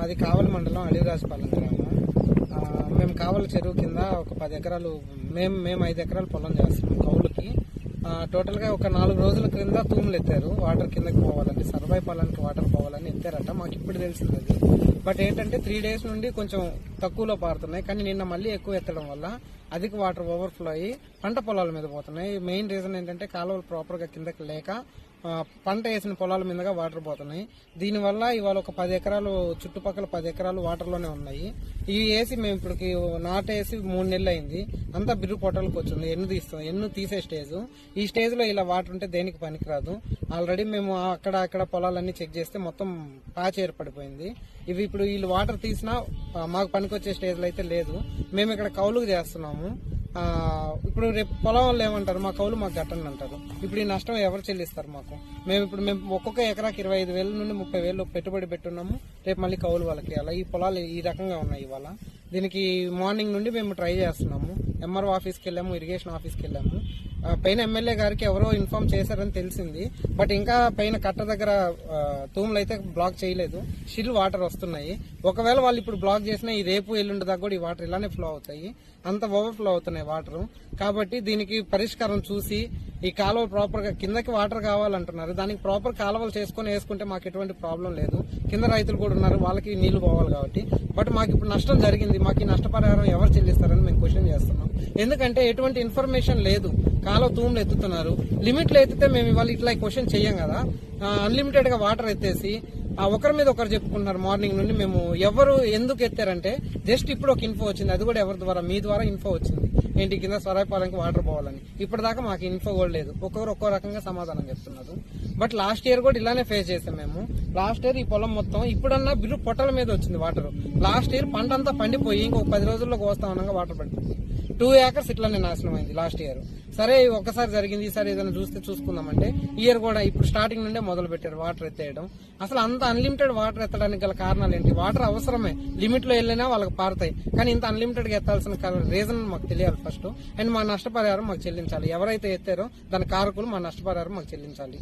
మాది కావలి మండలం అలిరాజపాలెం గ్రామం. మేము కావలి చెరువు కింద ఒక 10 ఎకరాలు మేము 5 ఎకరాలు పొలం చేస్తున్నాం కౌలుకి. టోటల్ గా ఒక 4 రోజుల క్రింద తూములు ఎత్తారు. వాటర్ కిందకి పోవాలని, సర్వై పొలానికి వాటర్ పోవాలని ఎత్తారట. మాకు ఇప్పుడు తెలిసింది అది. బట్ ఏంటంటే 3 డేస్ నుండి కొంచెం తక్కువలో పారుతున్నాయి. కానీ నిన్న మళ్ళీ ఎక్కువ ఎత్తడం వల్ల అధిక వాటర్ ఓవర్ఫ్లో అయ్యి పంట పొలాల మీద పోతున్నాయి. మెయిన్ రీజన్ ఏంటంటే కాలువలు ప్రాపర్ గా కిందకి లేక పంట వేసిన పొలాల మీదుగా వాటర్ పోతున్నాయి. దీనివల్ల ఇవాళ ఒక 10 ఎకరాలు చుట్టుపక్కల 10 ఎకరాలు వాటర్ లోనే ఉన్నాయి. ఇవి వేసి మేము ఇప్పటికి నాటేసి 3 నెలలు అయింది. అంతా బిర్రు పొట్టలకు వచ్చింది. ఎన్ను తీసే స్టేజ్. ఈ స్టేజ్ లో ఇలా వాటర్ ఉంటే దేనికి పనికిరాదు. ఆల్రెడీ మేము అక్కడ పొలాలన్నీ చెక్ చేస్తే మొత్తం పాచి ఏర్పడిపోయింది. ఇవి ఇప్పుడు వీళ్ళు వాటర్ తీసినా మాకు పనికొచ్చే స్టేజ్ లో అయితే లేదు. మేము ఇక్కడ కౌలుకు చేస్తున్నాము. ఇప్పుడు రేపు పొలం వాళ్ళు ఏమంటారు, మా కౌలు మాకు కట్టండి అంటారు. ఇప్పుడు ఈ నష్టం ఎవరు చెల్లిస్తారు మాకు? మేము ఒక్కొక్క ఎకరాకి 25,000 నుండి 30,000 పెట్టుబడి పెట్టున్నాము. రేపు మళ్ళీ కౌలు వాళ్ళకి అలా ఈ పొలాలు ఈ రకంగా ఉన్నాయి ఇవాళ. దీనికి మార్నింగ్ నుండి మేము ట్రై చేస్తున్నాము. ఎంఆర్ఓ ఆఫీస్కి వెళ్ళాము, ఇరిగేషన్ ఆఫీస్కి వెళ్ళాము. పైన ఎమ్మెల్యే గారికి ఎవరో ఇన్ఫార్మ్ చేశారని తెలిసింది. బట్ ఇంకా పైన కట్ట దగ్గర తూములు అయితే బ్లాక్ చేయలేదు. స్టిల్ వాటర్ వస్తున్నాయి. ఒకవేళ వాళ్ళు ఇప్పుడు బ్లాక్ చేసినా ఈ రేపు ఎల్లుండి దాకా కూడా ఈ వాటర్ ఇలానే ఫ్లో అవుతాయి. అంత ఓవర్ఫ్లో అవుతున్నాయి వాటర్. కాబట్టి దీనికి పరిష్కారం చూసి ఈ కాలువ ప్రాపర్ గా కిందకి వాటర్ కావాలంటున్నారు. దానికి ప్రాపర్ కాలువలు చేసుకుని వేసుకుంటే మాకు ఎటువంటి ప్రాబ్లం లేదు. కింద రైతులు కూడా ఉన్నారు, వాళ్ళకి నీళ్లు పోవాలి కాబట్టి. బట్ మాకు ఇప్పుడు నష్టం జరిగింది. మాకు ఈ నష్టపరిహారం ఎవరు చెల్లిస్తారని మేము క్వశ్చన్ చేస్తున్నాం. ఎందుకంటే ఎటువంటి ఇన్ఫర్మేషన్ లేదు. కాలువ తూములు ఎత్తుతున్నారు. లిమిట్లు ఎత్తితే మేము ఇవాళ ఇట్లా క్వశ్చన్ చెయ్యం కదా. అన్లిమిటెడ్ గా వాటర్ ఎత్తేసి ఒకరి మీద ఒకరు చెప్పుకుంటున్నారు. మార్నింగ్ నుండి మేము ఎవరు ఎందుకు ఎత్తారంటే జస్ట్ ఇప్పుడు ఒక ఇన్ఫో వచ్చింది. అది కూడా ఎవరి ద్వారా, మీ ద్వారా ఇన్ఫో వచ్చింది. ఏంటి కింద సరాయిపాలెంకి వాటర్ పోవాలని. ఇప్పటిదాకా మాకు ఇన్ఫో కూడా లేదు. ఒక్కొక్కరు ఒక్కో రకంగా సమాధానం చెప్తున్నారు. బట్ లాస్ట్ ఇయర్ కూడా ఇలానే ఫేస్ చేసాం మేము. లాస్ట్ ఇయర్ ఈ పొలం మొత్తం ఇప్పుడన్నా బిల్లు పొట్టల మీద వచ్చింది వాటర్. లాస్ట్ ఇయర్ పంట అంతా పండిపోయి ఇంకొక 10 రోజుల్లో కోస్తా ఉండగా వాటర్ పడిపోయింది. 2 ఏకర్స్ ఇట్లానే నాశనం అయింది లాస్ట్ ఇయర్. సరే ఒక్కసారి జరిగింది, ఈసారి ఏదైనా చూసుకుందామంటే ఇయర్ కూడా ఇప్పుడు స్టార్టింగ్ నుండే మొదలు పెట్టారు వాటర్ ఎత్తేయడం. అసలు అంత అన్లిమిటెడ్ వాటర్ ఎత్తడానికి గల కారణాలు ఏంటి? వాటర్ అవసరమే, లిమిట్ లో వెళ్ళినా వాళ్ళకి పారుతాయి. కానీ ఇంత అన్లిమిటెడ్ గా ఎత్తాల్సిన రీజన్ మాకు తెలియాలి ఫస్ట్. అండ్ మా నష్టపరిహారం మాకు చెల్లించాలి. ఎవరైతే ఎత్తారో దాని కారకులు మా నష్టపరిహారం మాకు చెల్లించాలి.